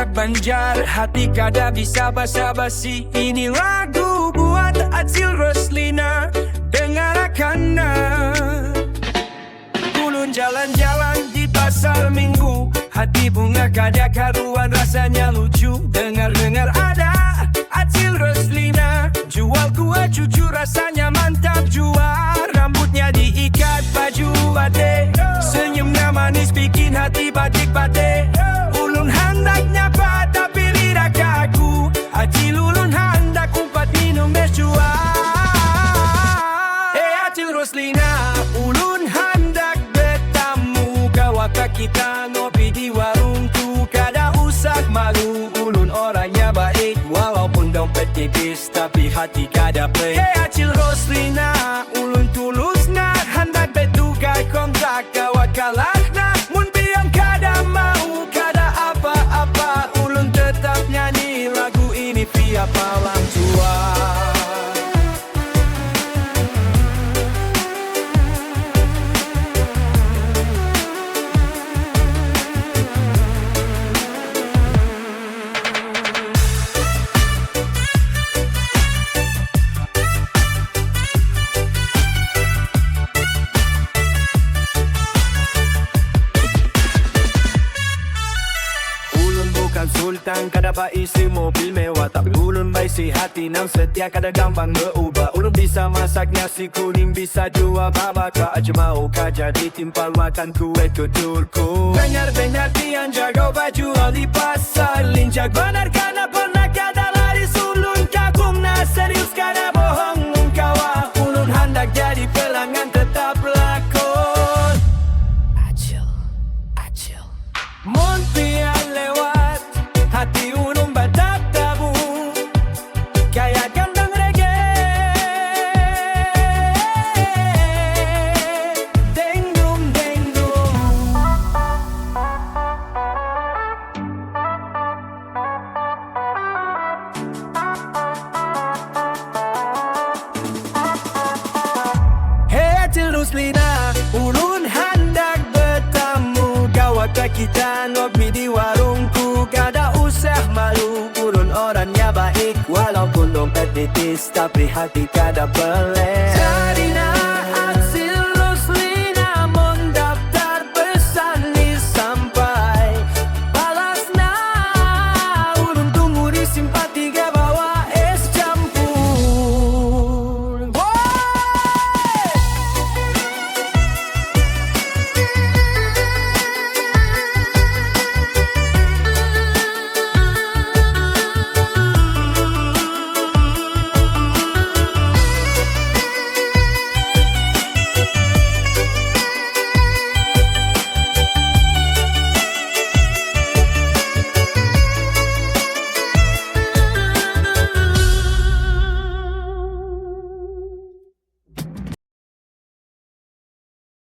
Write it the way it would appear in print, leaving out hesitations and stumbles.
Logat Banjar, hati kada bisa basa-basi. Ini lagu buat Acil Roslina, dengarkan. Ulun jalan-jalan di pasar minggu, hati bunga kada karuan rasanya lucu. Dengar-dengar ada Acil Roslina, jual kuah jujur rasanya mantap jua. Rambutnya diikat baju batik, senyumnya manis bikin hati batik-batik. Ulun hendak nyapa tapi lidah kaku, Acil ulun hendak umpat minum es jua. Acil Roslina, ulun hendak bertamu, kawaka kita ngopi di warungku. Kada usah malu, ulun orangnya baik, walaupun dompet tipis tapi hati kada pelik. Acil Roslina, ulun tulus nak hendak bertukar kontrak kawakalah nak. Mun biang kada mau, kada apa-apa, ulun tetap nyanyi lagu ini via palang tua. Sultan kada ba isi mobil mewah, tapi ulun baisi hati nang setia kada gampang berubah. Ulun bisa masak nasi kuning, bisa jual babaka, aja mau jadi timpal makan kue kudurku. Dengar-dengar tiang jago baju di pasar lincah, benar karena pernah kada laris. Ulun kagum na serius kada bohong kawa, ulun hendak jadi pelanggan tetap lakon. Acil, Acil, mon pian lewat, hati ulun badak tabu, kayak kandang reggae. Dengdum, dengdum. Acil Roslina, ulun hendak bertamu, kawaka kita ngopi di warungku. Kada usah malu, ulun orangnya baik, walaupun dompet tipis tapi hati kada pelik. Sarina